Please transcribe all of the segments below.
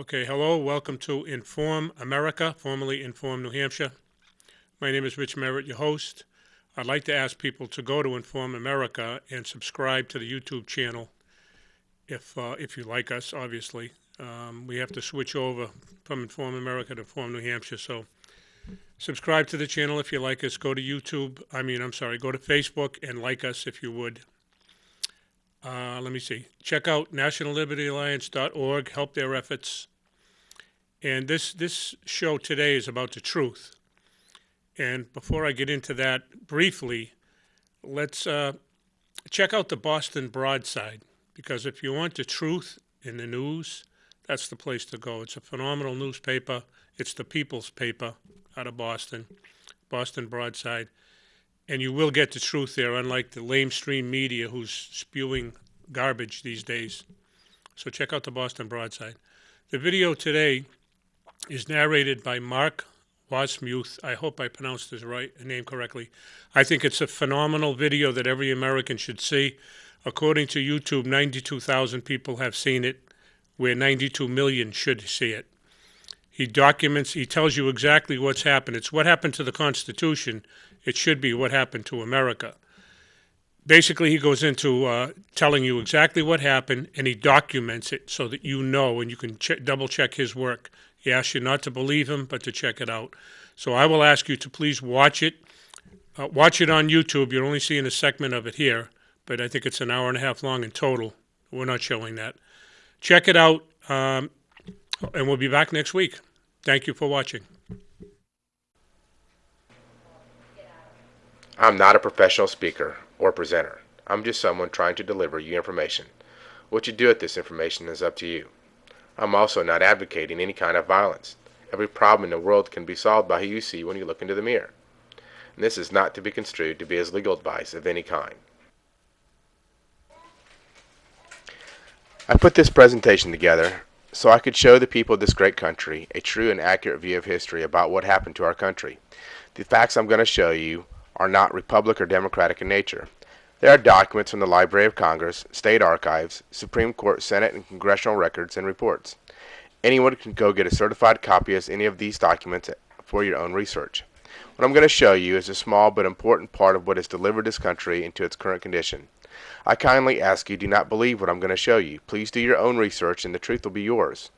Okay, hello, welcome to Inform America, formerly Inform New Hampshire. My name is Rich Merritt, your host. I'd like to ask people to go to Inform America and subscribe to the YouTube channel if you like us, obviously. We have to switch over from Inform America to Inform New Hampshire, so subscribe to the channel if you like us. Go to go to Facebook and like us if you would. Let me see. Check out nationallibertyalliance.org, help their efforts. And this show today is about the truth. And before I get into that briefly, let's check out the Boston Broadside, because if you want the truth in the news, that's the place to go. It's a phenomenal newspaper. It's the people's paper out of Boston, Boston Broadside. And you will get the truth there, unlike the lamestream media who's spewing garbage these days. So check out the Boston Broadside. The video today is narrated by Mark Wasmuth. I hope I pronounced his name correctly. I think it's a phenomenal video that every American should see. According to YouTube, 92,000 people have seen it, where 92 million should see it. He tells you exactly what's happened. It's what happened to the Constitution. It should be what happened to America. Basically, he goes into telling you exactly what happened, and he documents it so that you know, and you can double check his work. He asks you not to believe him, but to check it out. So I will ask you to please watch it. Watch it on YouTube. You're only seeing a segment of it here, but I think it's an hour and a half long in total. We're not showing that. Check it out, and we'll be back next week. Thank you for watching. I'm not a professional speaker or presenter. I'm just someone trying to deliver you information. What you do with this information is up to you. I'm also not advocating any kind of violence. Every problem in the world can be solved by who you see when you look into the mirror. And this is not to be construed to be as legal advice of any kind. I put this presentation together so I could show the people of this great country a true and accurate view of history about what happened to our country. The facts I'm going to show you are not Republican or Democratic in nature. They are documents from the Library of Congress, state archives, Supreme Court, Senate, and congressional records and reports. Anyone can go get a certified copy of any of these documents for your own research. What I'm going to show you is a small but important part of what has delivered this country into its current condition. I kindly ask you, do not believe what I'm going to show you. Please do your own research and the truth will be yours.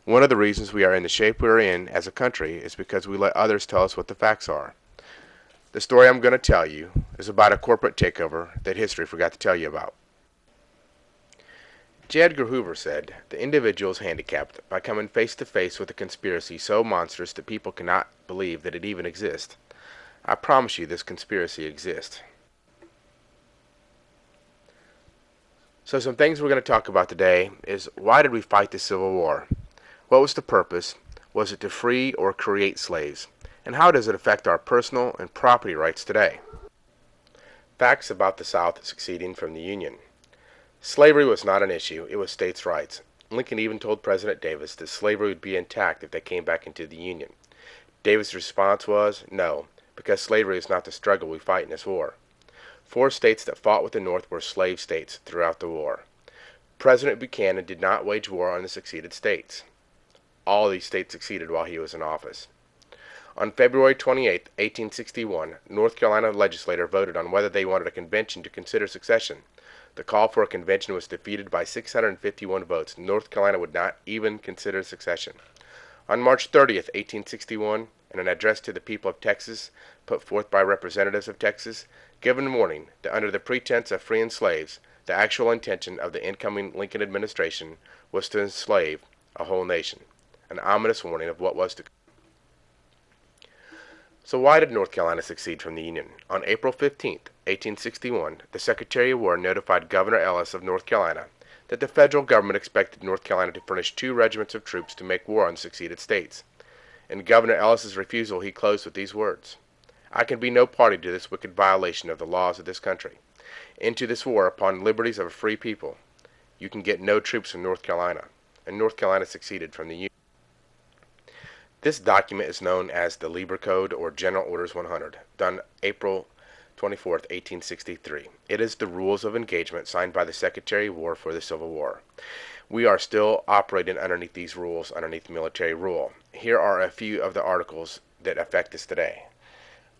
One of the reasons we are in the shape we are in as a country is because we let others tell us what the facts are. The story I'm going to tell you is about a corporate takeover that history forgot to tell you about. J. Edgar Hoover said, "The individual is handicapped by coming face to face with a conspiracy so monstrous that people cannot believe that it even exists." I promise you this conspiracy exists. So some things we're going to talk about today is, why did we fight the Civil War? What was the purpose? Was it to free or create slaves? And how does it affect our personal and property rights today? Facts about the South seceding from the Union. Slavery was not an issue, it was states' rights. Lincoln even told President Davis that slavery would be intact if they came back into the Union. Davis' response was, no, because slavery is not the struggle we fight in this war. 4 states that fought with the North were slave states throughout the war. President Buchanan did not wage war on the seceded states. All these states succeeded while he was in office. On February 28, 1861, North Carolina legislators voted on whether they wanted a convention to consider secession. The call for a convention was defeated by 651 votes. North Carolina would not even consider secession. On March 30, 1861, in an address to the people of Texas, put forth by representatives of Texas, given warning that under the pretense of freeing slaves, the actual intention of the incoming Lincoln administration was to enslave a whole nation. An ominous warning of what was to come. So why did North Carolina secede from the Union? On April 15, 1861, the Secretary of War notified Governor Ellis of North Carolina that the federal government expected North Carolina to furnish 2 regiments of troops to make war on the seceded states. In Governor Ellis's refusal, he closed with these words, "I can be no party to this wicked violation of the laws of this country, into this war upon liberties of a free people. You can get no troops from North Carolina." And North Carolina seceded from the Union. This document is known as the Lieber Code or General Orders 100, done April 24, 1863. It is the rules of engagement signed by the Secretary of War for the Civil War. We are still operating underneath these rules, underneath military rule. Here are a few of the articles that affect us today.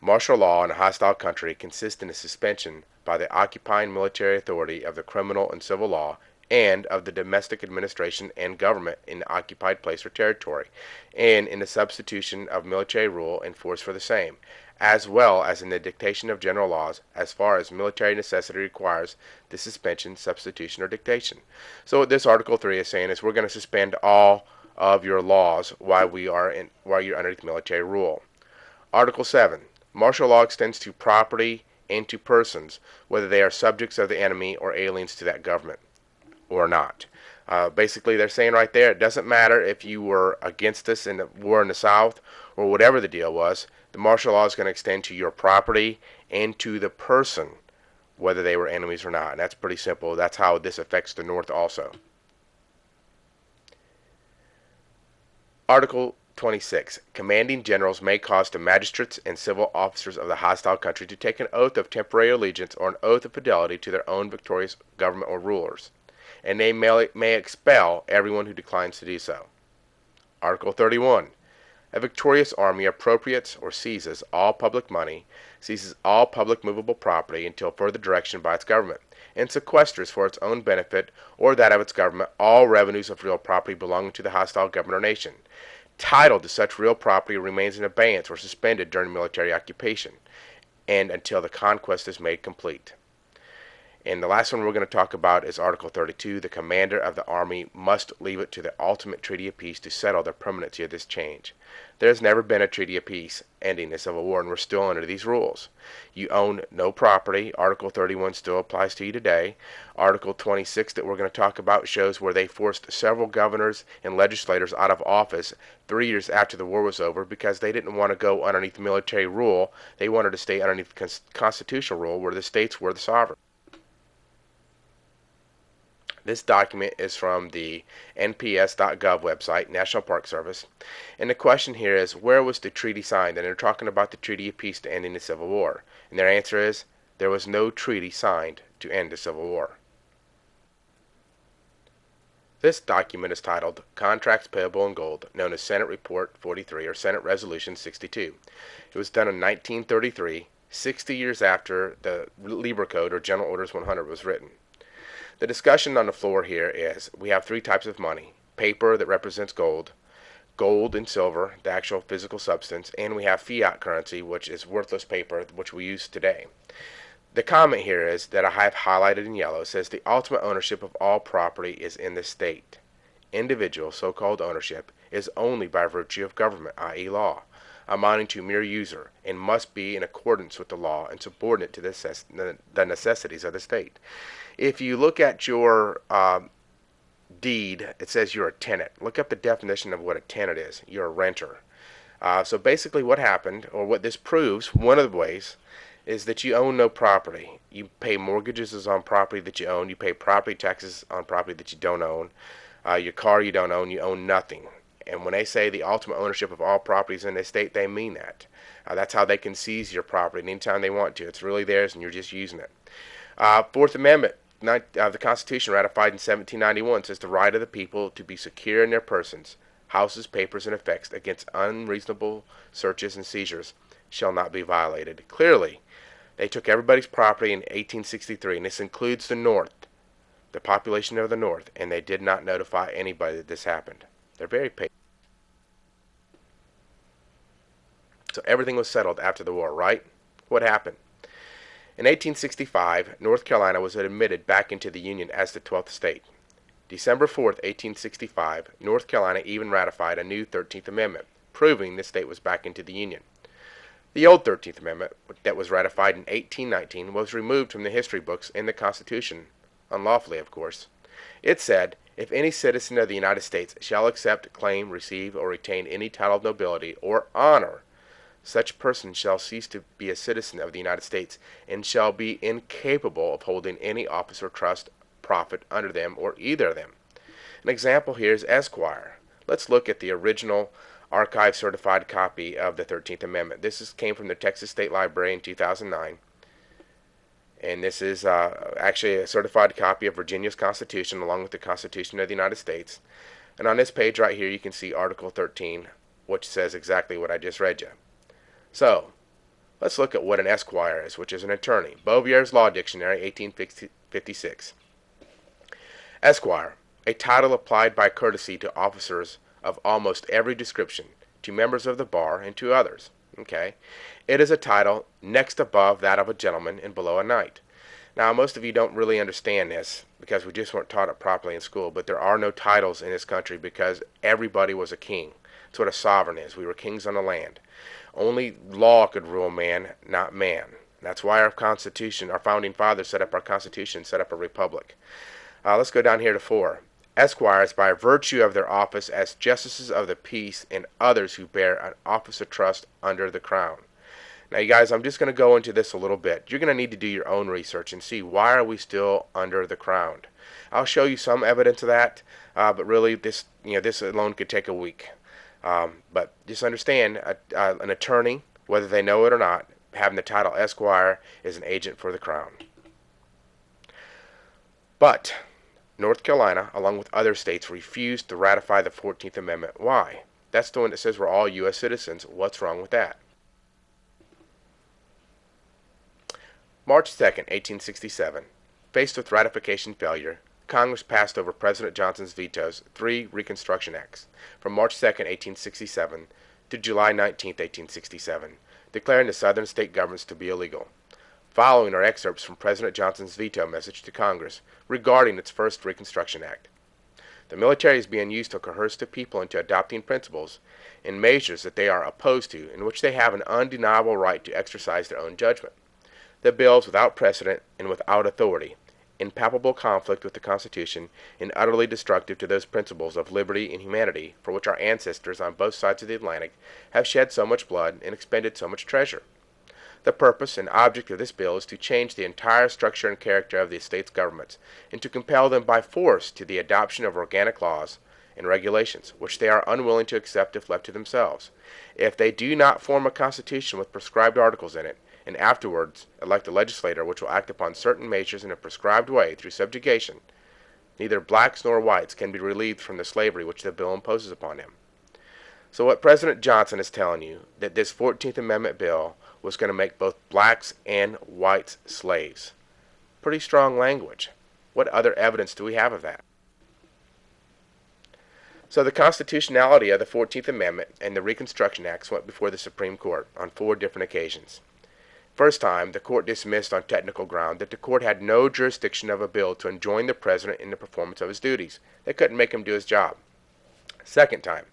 Martial law in a hostile country consists in the suspension by the occupying military authority of the criminal and civil law and of the domestic administration and government in the occupied place or territory, and in the substitution of military rule and force for the same, as well as in the dictation of general laws as far as military necessity requires the suspension, substitution, or dictation. So what this Article 3 is saying is we're going to suspend all of your laws while you're underneath military rule. Article 7. Martial law extends to property and to persons, whether they are subjects of the enemy or aliens to that government or not. Basically, they're saying right there, it doesn't matter if you were against us in the war in the South or whatever the deal was, the martial law is going to extend to your property and to the person, whether they were enemies or not. And that's pretty simple. That's how this affects the North also. Article 26. Commanding generals may cause the magistrates and civil officers of the hostile country to take an oath of temporary allegiance or an oath of fidelity to their own victorious government or rulers, and they may expel everyone who declines to do so. Article 31. A victorious army appropriates or seizes all public money, seizes all public movable property until further direction by its government, and sequesters for its own benefit or that of its government all revenues of real property belonging to the hostile government or nation. Title to such real property remains in abeyance or suspended during military occupation and until the conquest is made complete. And the last one we're going to talk about is Article 32. The commander of the army must leave it to the ultimate treaty of peace to settle the permanency of this change. There has never been a treaty of peace ending the Civil War, and we're still under these rules. You own no property. Article 31 still applies to you today. Article 26 that we're going to talk about shows where they forced several governors and legislators out of office 3 years after the war was over because they didn't want to go underneath military rule. They wanted to stay underneath constitutional rule where the states were the sovereign. This document is from the nps.gov website, National Park Service. And the question here is, where was the treaty signed? And they're talking about the Treaty of Peace to ending the Civil War. And their answer is, there was no treaty signed to end the Civil War. This document is titled Contracts Payable in Gold, known as Senate Report 43 or Senate Resolution 62. It was done in 1933, 60 years after the Lieber Code or General Orders 100 was written. The discussion on the floor here is we have three types of money: paper that represents gold, gold and silver, the actual physical substance, and we have fiat currency, which is worthless paper, which we use today. The comment here is that I have highlighted in yellow. It says the ultimate ownership of all property is in the state. Individual so-called ownership is only by virtue of government, i.e. law, amounting to mere user, and must be in accordance with the law and subordinate to the necessities of the state. If you look at your deed, it says you're a tenant. Look up the definition of what a tenant is. You're a renter. So basically what happened, or what this proves, one of the ways, is that you own no property. You pay mortgages on property that you own. You pay property taxes on property that you don't own. Your car you don't own. You own nothing. And when they say the ultimate ownership of all properties in the state, they mean that. That's how they can seize your property anytime they want to. It's really theirs and you're just using it. Fourth Amendment of the Constitution, ratified in 1791, says the right of the people to be secure in their persons, houses, papers, and effects against unreasonable searches and seizures shall not be violated. Clearly, they took everybody's property in 1863, and this includes the North, the population of the North, and they did not notify anybody that this happened. They're very patient. So everything was settled after the war, right? What happened? In 1865, North Carolina was admitted back into the Union as the 12th state. December 4th, 1865, North Carolina even ratified a new 13th Amendment, proving the state was back into the Union. The old 13th Amendment, that was ratified in 1819, was removed from the history books in the Constitution, unlawfully, of course. It said, if any citizen of the United States shall accept, claim, receive, or retain any title of nobility or honor, such person shall cease to be a citizen of the United States and shall be incapable of holding any office or trust, profit under them or either of them. An example here is Esquire. Let's look at the original archive certified copy of the 13th Amendment. This came from the Texas State Library in 2009. And this is actually a certified copy of Virginia's Constitution along with the Constitution of the United States. And on this page right here you can see Article 13, which says exactly what I just read you. So, let's look at what an esquire is, which is an attorney. Bouvier's Law Dictionary, 1856. Esquire, a title applied by courtesy to officers of almost every description, to members of the bar, and to others. Okay? It is a title next above that of a gentleman and below a knight. Now, most of you don't really understand this because we just weren't taught it properly in school, but there are no titles in this country because everybody was a king. That's what a sovereign is. We were kings on the land. Only law could rule man, not man. That's why our Constitution, our founding fathers set up our Constitution, set up a republic. Let's go down here to 4. Esquires, by virtue of their office as justices of the peace and others who bear an office of trust under the crown. Now, you guys, I'm just going to go into this a little bit. You're going to need to do your own research and see why are we still under the crown. I'll show you some evidence of that, but really, this alone could take a week. But just understand, an attorney, whether they know it or not, having the title Esquire, is an agent for the crown. But North Carolina, along with other states, refused to ratify the 14th Amendment. Why? That's the one that says we're all U.S. citizens. What's wrong with that? March 2nd, 1867. Faced with ratification failure, Congress passed over President Johnson's vetoes 3 Reconstruction Acts from March 2nd, 1867 to July 19th, 1867, declaring the southern state governments to be illegal. Following are excerpts from President Johnson's veto message to Congress regarding its first Reconstruction Act. The military is being used to coerce the people into adopting principles and measures that they are opposed to, in which they have an undeniable right to exercise their own judgment. The bill is without precedent and without authority, in palpable conflict with the Constitution, and utterly destructive to those principles of liberty and humanity for which our ancestors on both sides of the Atlantic have shed so much blood and expended so much treasure. The purpose and object of this bill is to change the entire structure and character of the states' governments, and to compel them by force to the adoption of organic laws and regulations, which they are unwilling to accept if left to themselves. If they do not form a constitution with prescribed articles in it, and afterwards elect a legislator which will act upon certain measures in a prescribed way through subjugation, neither blacks nor whites can be relieved from the slavery which the bill imposes upon them. So what President Johnson is telling you, that this 14th Amendment bill was going to make both blacks and whites slaves. Pretty strong language. What other evidence do we have of that? So the constitutionality of the 14th Amendment and the Reconstruction Acts went before the Supreme Court on 4 different occasions. First time, the court dismissed on technical ground that the court had no jurisdiction of a bill to enjoin the president in the performance of his duties. They couldn't make him do his job. Second time,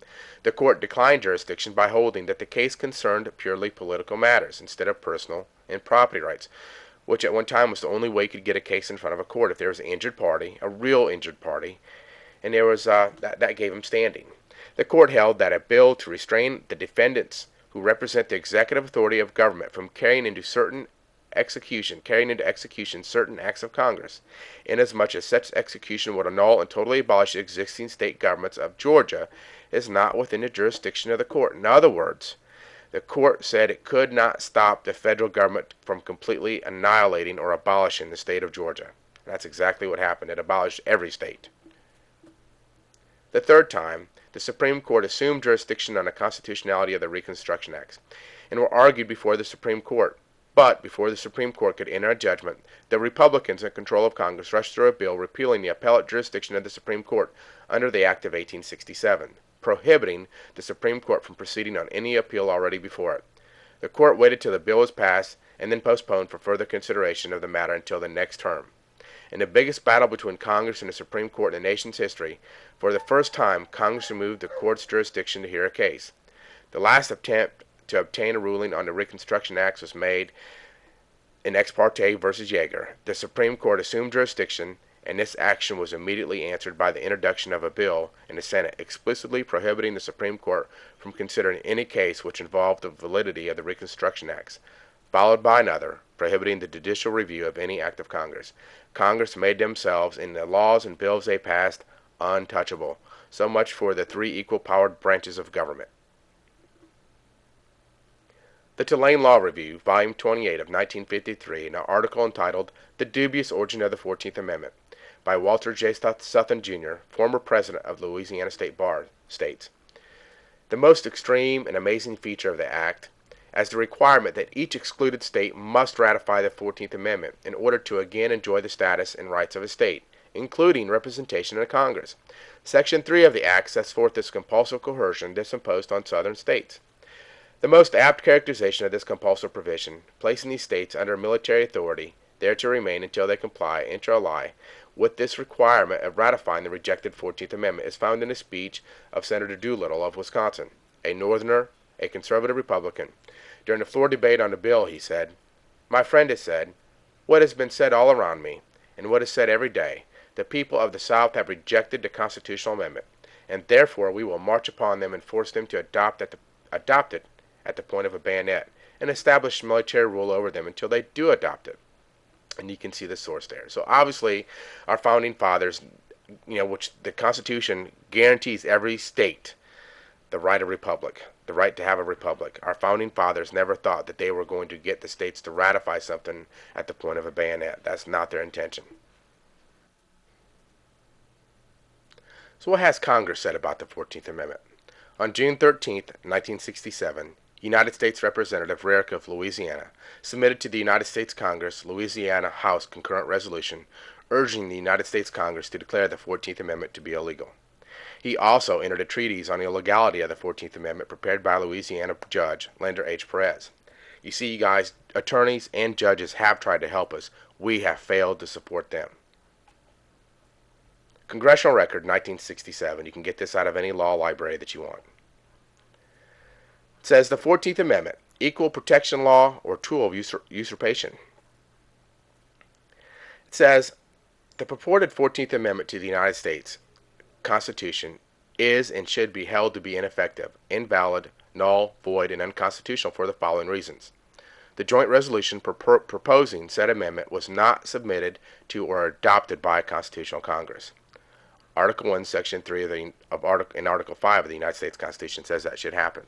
the court declined jurisdiction by holding that the case concerned purely political matters instead of personal and property rights, which at one time was the only way you could get a case in front of a court if there was an injured party, a real injured party, and there was that gave him standing. The court held that a bill to restrain the defendants who represent the executive authority of government from carrying into execution certain acts of Congress, inasmuch as such execution would annul and totally abolish the existing state governments of Georgia, is not within the jurisdiction of the court. In other words, the court said it could not stop the federal government from completely annihilating or abolishing the state of Georgia. That's exactly what happened. It abolished every state. The third time, the Supreme Court assumed jurisdiction on the constitutionality of the Reconstruction Acts, and were argued before the Supreme Court. But before the Supreme Court could enter a judgment, the Republicans in control of Congress rushed through a bill repealing the appellate jurisdiction of the Supreme Court under the Act of 1867, prohibiting the Supreme Court from proceeding on any appeal already before it. The court waited till the bill was passed and then postponed for further consideration of the matter until the next term. In the biggest battle between Congress and the Supreme Court in the nation's history, for the first time, Congress removed the court's jurisdiction to hear a case. The last attempt to obtain a ruling on the Reconstruction Acts was made in Ex parte versus Yeager. The Supreme Court assumed jurisdiction, and this action was immediately answered by the introduction of a bill in the Senate explicitly prohibiting the Supreme Court from considering any case which involved the validity of the Reconstruction Acts, followed by another prohibiting the judicial review of any act of Congress. Congress made themselves, in the laws and bills they passed, untouchable. So much for the 3 equal-powered branches of government. The Tulane Law Review, Volume 28 of 1953, an article entitled The Dubious Origin of the 14th Amendment by Walter J. Sutton, Jr., former president of Louisiana State Bar, states, "The most extreme and amazing feature of the Act, as the requirement that each excluded state must ratify the 14th Amendment in order to again enjoy the status and rights of a state, including representation in a Congress. Section 3 of the Act sets forth this compulsive coercion that's imposed on southern states. The most apt characterization of this compulsive provision, placing these states under military authority, there to remain until they comply, inter alia, with this requirement of ratifying the rejected 14th Amendment, is found in a speech of Senator Doolittle of Wisconsin, a Northerner, a conservative Republican. During the floor debate on the bill, he said, 'My friend has said, what has been said all around me, and what is said every day, the people of the South have rejected the constitutional amendment, and therefore we will march upon them and force them to adopt it at the point of a bayonet, and establish military rule over them until they do adopt it.'" And you can see the source there. So obviously, our founding fathers, which the Constitution guarantees every state the right of republic, the right to have a republic. Our founding fathers never thought that they were going to get the states to ratify something at the point of a bayonet. That's not their intention. So what has Congress said about the 14th Amendment? On June 13, 1967, United States Representative Rarick of Louisiana submitted to the United States Congress Louisiana House concurrent resolution urging the United States Congress to declare the 14th Amendment to be illegal. He also entered a treatise on the illegality of the 14th Amendment prepared by Louisiana Judge Lander H. Perez. You see, you guys, attorneys and judges have tried to help us. We have failed to support them. Congressional Record 1967. You can get this out of any law library that you want. It says the 14th Amendment, equal protection law or tool of usurpation. It says the purported 14th Amendment to the United States Constitution is and should be held to be ineffective, invalid, null, void, and unconstitutional for the following reasons. The joint resolution proposing said amendment was not submitted to or adopted by a constitutional Congress. Article 1, Section 3 in Article 5 of the United States Constitution says that should happen.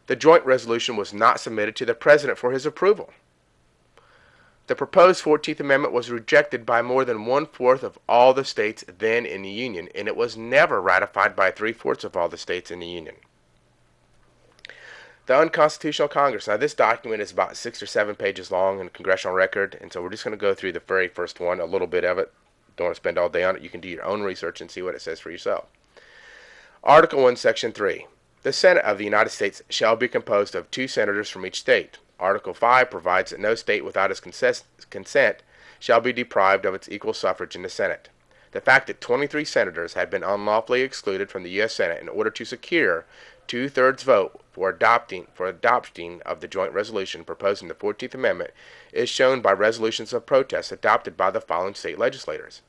The joint resolution was not submitted to the President for his approval. The proposed 14th Amendment was rejected by more than one-fourth of all the states then in the Union, and it was never ratified by three-fourths of all the states in the Union. The Unconstitutional Congress. Now, this document is about 6 or 7 pages long in the Congressional Record, and so we're just going to go through the very first one, a little bit of it. Don't want to spend all day on it. You can do your own research and see what it says for yourself. Article 1, Section 3. The Senate of the United States shall be composed of 2 senators from each state. Article 5 provides that no state without its consent shall be deprived of its equal suffrage in the Senate. The fact that 23 senators had been unlawfully excluded from the U.S. Senate in order to secure two-thirds vote for adopting of the joint resolution proposing the 14th Amendment is shown by resolutions of protest adopted by the following state legislators.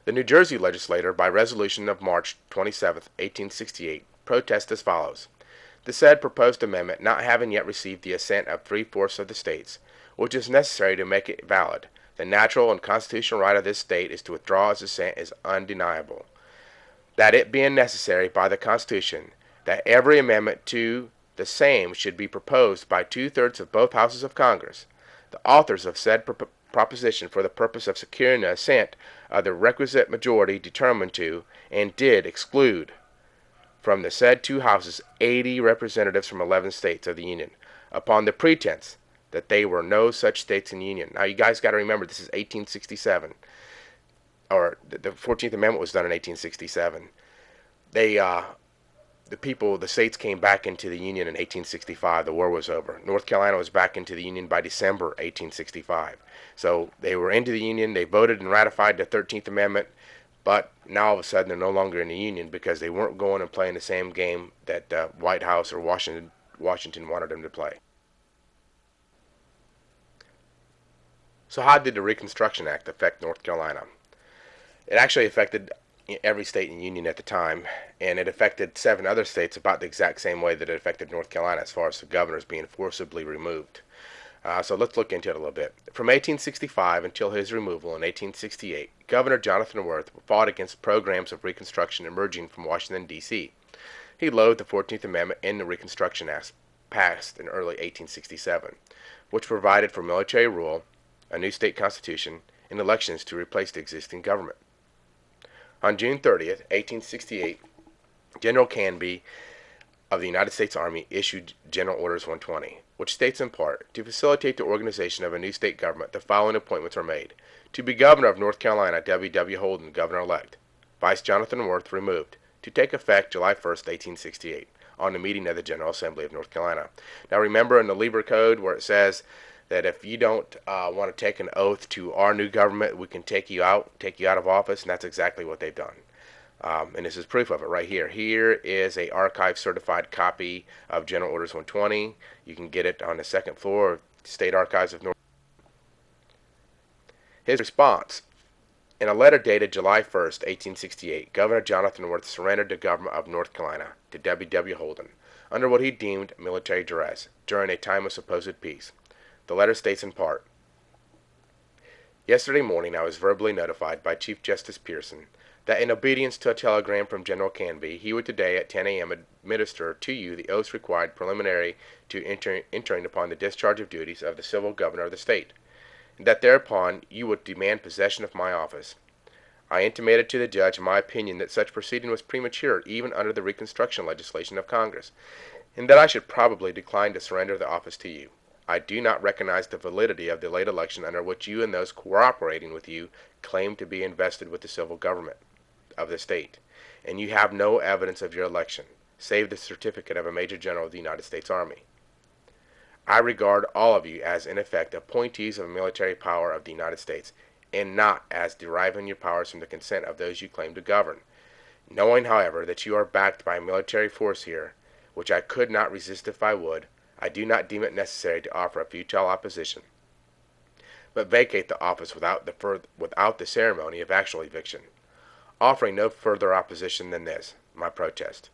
The New Jersey legislature, by resolution of March 27, 1868, protests as follows. The said proposed amendment not having yet received the assent of three-fourths of the states, which is necessary to make it valid, the natural and constitutional right of this state is to withdraw its assent is undeniable. That it being necessary by the Constitution that every amendment to the same should be proposed by two-thirds of both houses of Congress, the authors of said proposition for the purpose of securing the assent of the requisite majority determined to and did exclude from the said two houses 80 representatives from 11 states of the Union, upon the pretense that they were no such states in the Union. Now, you guys got to remember, this is 1867, or the 14th Amendment was done in 1867. The states came back into the Union in 1865. The war was over. North Carolina was back into the Union by December 1865. So they were into the Union. They voted and ratified the 13th Amendment. But now all of a sudden they're no longer in the Union because they weren't going and playing the same game that White House or Washington wanted them to play. So how did the Reconstruction Act affect North Carolina? It actually affected every state in the Union at the time, and it affected 7 other states about the exact same way that it affected North Carolina as far as the governors being forcibly removed. So let's look into it a little bit. From 1865 until his removal in 1868, Governor Jonathan Worth fought against programs of Reconstruction emerging from Washington, D.C. He loathed the 14th Amendment and the Reconstruction passed in early 1867, which provided for military rule, a new state constitution, and elections to replace the existing government. On June 30th, 1868, General Canby of the United States Army issued General Orders 120, which states in part, to facilitate the organization of a new state government, the following appointments were made. To be Governor of North Carolina, W. W. Holden, Governor-elect. Vice Jonathan Worth, removed. To take effect July 1st, 1868, on the meeting of the General Assembly of North Carolina. Now remember in the Lieber Code where it says that if you don't want to take an oath to our new government, we can take you out of office, and that's exactly what they've done. And this is proof of it right here. Here is a archive certified copy of General Orders 120. You can get it on the second floor of State Archives of North. His response. In a letter dated July 1st, 1868, Governor Jonathan Worth surrendered the government of North Carolina to W. W. Holden under what he deemed military duress during a time of supposed peace. The letter states in part, yesterday morning I was verbally notified by Chief Justice Pearson that in obedience to a telegram from General Canby, he would today at 10 a.m. administer to you the oaths required preliminary to entering upon the discharge of duties of the civil governor of the state, and that thereupon you would demand possession of my office. I intimated to the judge my opinion that such proceeding was premature even under the Reconstruction legislation of Congress, and that I should probably decline to surrender the office to you. I do not recognize the validity of the late election under which you and those cooperating with you claim to be invested with the civil government of the state, and you have no evidence of your election, save the certificate of a Major General of the United States Army. I regard all of you as, in effect, appointees of a military power of the United States, and not as deriving your powers from the consent of those you claim to govern. Knowing, however, that you are backed by a military force here, which I could not resist if I would, I do not deem it necessary to offer a futile opposition, but vacate the office without the ceremony of actual eviction, offering no further opposition than this, my protest.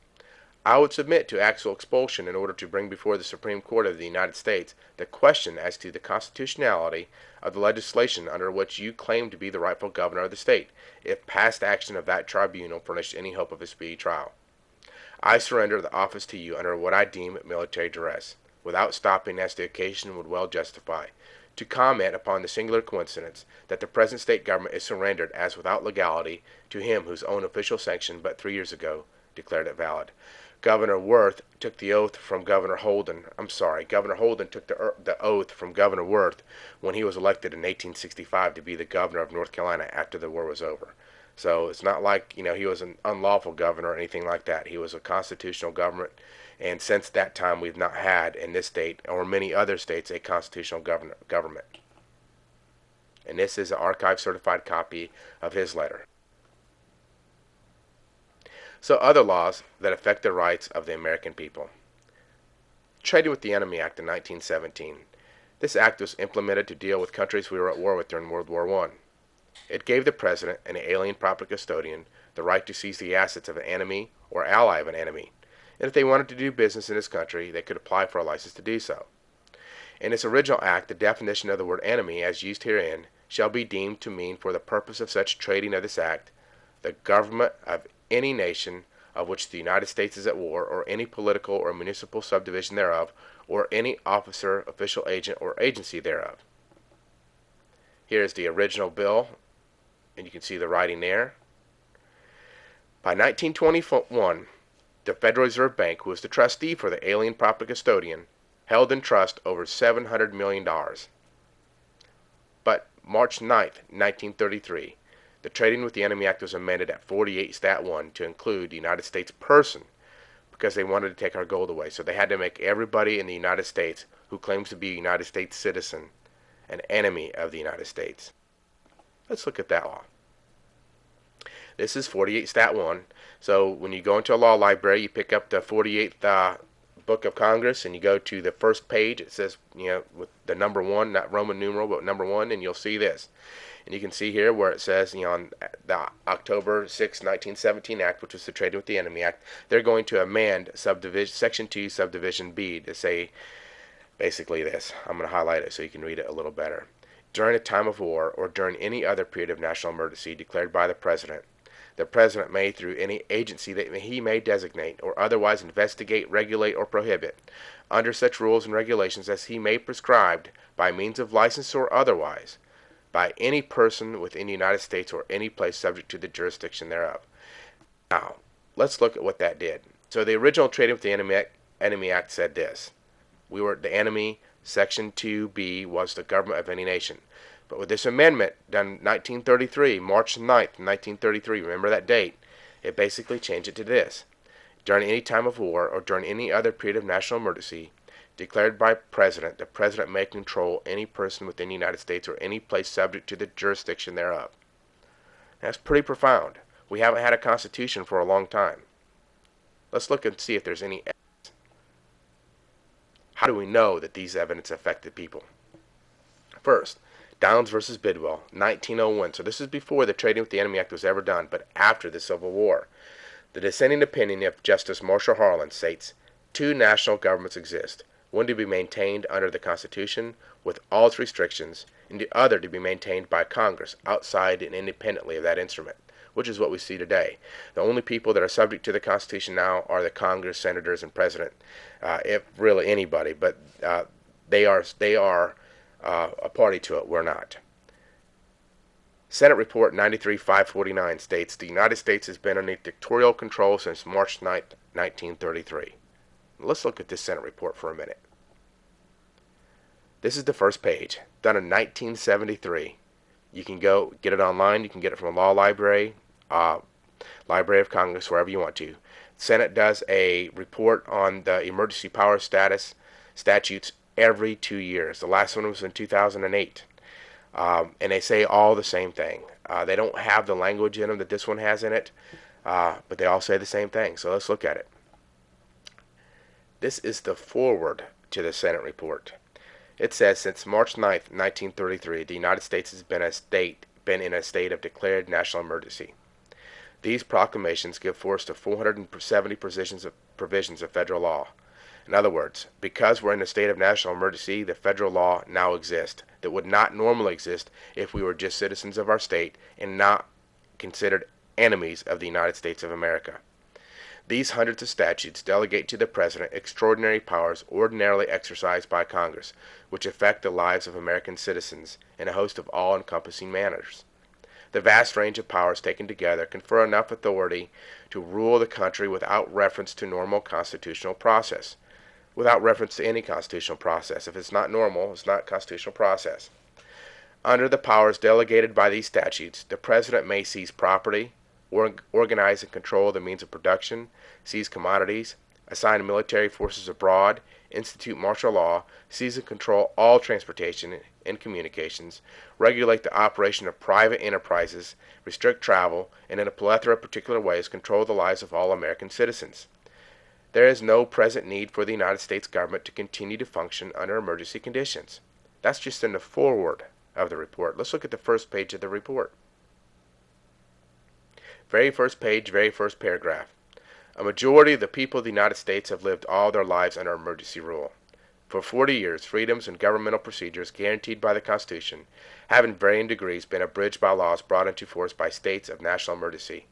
I would submit to actual expulsion in order to bring before the Supreme Court of the United States the question as to the constitutionality of the legislation under which you claim to be the rightful governor of the state, if past action of that tribunal furnished any hope of a speedy trial. I surrender the office to you under what I deem military duress, without stopping as the occasion would well justify, to comment upon the singular coincidence that the present state government is surrendered as without legality to him whose own official sanction but 3 years ago declared it valid. Governor Worth took the oath from Governor Holden. Governor Holden took the oath from Governor Worth when he was elected in 1865 to be the governor of North Carolina after the war was over. So it's not like, he was an unlawful governor or anything like that. He was a constitutional government, and since that time we've not had in this state or many other states a constitutional government. And this is an archive certified copy of his letter. So other laws that affect the rights of the American people. Trading with the Enemy Act of 1917. This act was implemented to deal with countries we were at war with during World War I. It gave the President and the alien property custodian the right to seize the assets of an enemy or ally of an enemy, and if they wanted to do business in this country, they could apply for a license to do so. In its original act, the definition of the word enemy, as used herein, shall be deemed to mean for the purpose of such trading of this act, the government of any nation of which the United States is at war, or any political or municipal subdivision thereof, or any officer, official agent, or agency thereof. Here is the original bill, and you can see the writing there. By 1921, the Federal Reserve Bank, who was the trustee for the alien property custodian, held in trust over $700 million. But March 9th, 1933, the Trading with the Enemy Act was amended at 48 Stat 1 to include the United States person because they wanted to take our gold away. So they had to make everybody in the United States who claims to be a United States citizen an enemy of the United States. Let's look at that law. This is 48 Stat 1. So when you go into a law library, you pick up the 48th Book of Congress and you go to the first page. It says, with the number 1, not Roman numeral, but number 1, and you'll see this. And you can see here where it says, on the October 6, 1917 Act, which was the Trading with the Enemy Act, they're going to amend Section 2, Subdivision B to say basically this. I'm going to highlight it so you can read it a little better. During a time of war or during any other period of national emergency declared by the President, the President may, through any agency that he may designate, or otherwise investigate, regulate, or prohibit, under such rules and regulations as he may prescribe, by means of license or otherwise, by any person within the United States or any place subject to the jurisdiction thereof. Now, let's look at what that did. So the original Trading with the Enemy Act said this. We were the enemy. Section 2B was the government of any nation. But with this amendment done in 1933, March 9th, 1933, remember that date, it basically changed it to this. During any time of war or during any other period of national emergency declared by President, the President may control any person within the United States or any place subject to the jurisdiction thereof. That's pretty profound. We haven't had a constitution for a long time. Let's look and see if there's any evidence. How do we know that these evidence affected people? First, Downs versus Bidwell, 1901. So this is before the Trading with the Enemy Act was ever done, but after the Civil War. The dissenting opinion of Justice Marshall Harlan states, two national governments exist, one to be maintained under the Constitution with all its restrictions, and the other to be maintained by Congress outside and independently of that instrument, which is what we see today. The only people that are subject to the Constitution now are the Congress, senators, and president, if really anybody, but they are a party to it. We're not. Senate Report 93-549 states the United States has been under dictatorial control since March 9th, 1933. Let's look at this Senate report for a minute. This is the first page, done in 1973. You can go get it online. You can get it from a law library, Library of Congress, wherever you want to. Senate does a report on the emergency power statutes every 2 years. The last one was in 2008. And they say all the same thing. They don't have the language in them that this one has in it, but they all say the same thing. So let's look at it. This is the foreword to the Senate report. It says, since March 9th, 1933, the United States has been in a state of declared national emergency. These proclamations give force to 470 provisions of federal law. In other words, because we're in a state of national emergency, the federal law now exists that would not normally exist if we were just citizens of our state and not considered enemies of the United States of America. These hundreds of statutes delegate to the President extraordinary powers ordinarily exercised by Congress, which affect the lives of American citizens in a host of all-encompassing manners. The vast range of powers taken together confer enough authority to rule the country without reference to normal constitutional process. Without reference to any constitutional process. If it's not normal, it's not constitutional process. Under the powers delegated by these statutes, the President may seize property, organize and control the means of production, seize commodities, assign military forces abroad, institute martial law, seize and control all transportation and communications, regulate the operation of private enterprises, restrict travel, and in a plethora of particular ways control the lives of all American citizens. There is no present need for the United States government to continue to function under emergency conditions. That's just in the foreword of the report. Let's look at the first page of the report. Very first page, very first paragraph. A majority of the people of the United States have lived all their lives under emergency rule. For 40 years, freedoms and governmental procedures guaranteed by the Constitution have in varying degrees been abridged by laws brought into force by states of national emergency.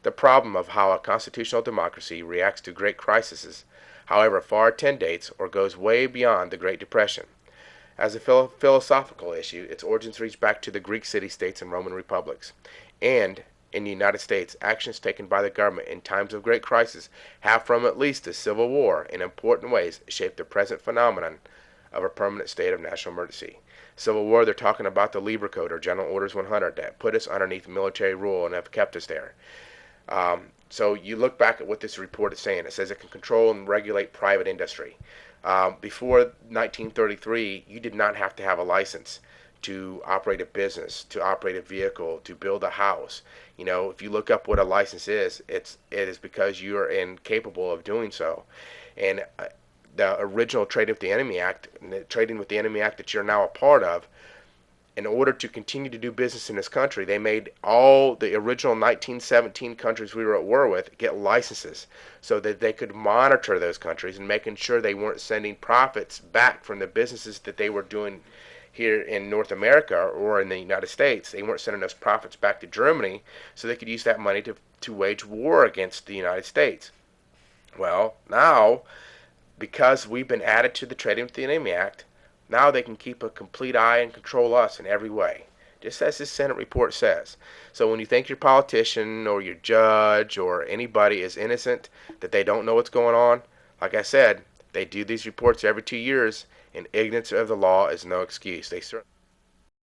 The problem of how a constitutional democracy reacts to great crises, however far dates or goes way beyond the Great Depression. As a philosophical issue, its origins reach back to the Greek city-states and Roman republics. And, in the United States, actions taken by the government in times of great crisis have, from at least the Civil War, in important ways shaped the present phenomenon of a permanent state of national emergency. Civil War, they're talking about the Lieber Code, or General Orders 100, that put us underneath military rule and have kept us there. So you look back at what this report is saying. It says it can control and regulate private industry. Before 1933, you did not have to have a license to operate a business, to operate a vehicle, to build a house. You know, if you look up what a license is, it is because you are incapable of doing so. And the original Trading with the Enemy Act, the Trading with the Enemy Act that you're now a part of, in order to continue to do business in this country, they made all the original 1917 countries we were at war with get licenses so that they could monitor those countries and making sure they weren't sending profits back from the businesses that they were doing here in North America or in the United States. They weren't sending those profits back to Germany so they could use that money to wage war against the United States. Well, now, because we've been added to the Trading with the Enemy Act, now they can keep a complete eye and control us in every way, just as this Senate report says. So when you think your politician or your judge or anybody is innocent, that they don't know what's going on, like I said, they do these reports every 2 years, and ignorance of the law is no excuse. They certainly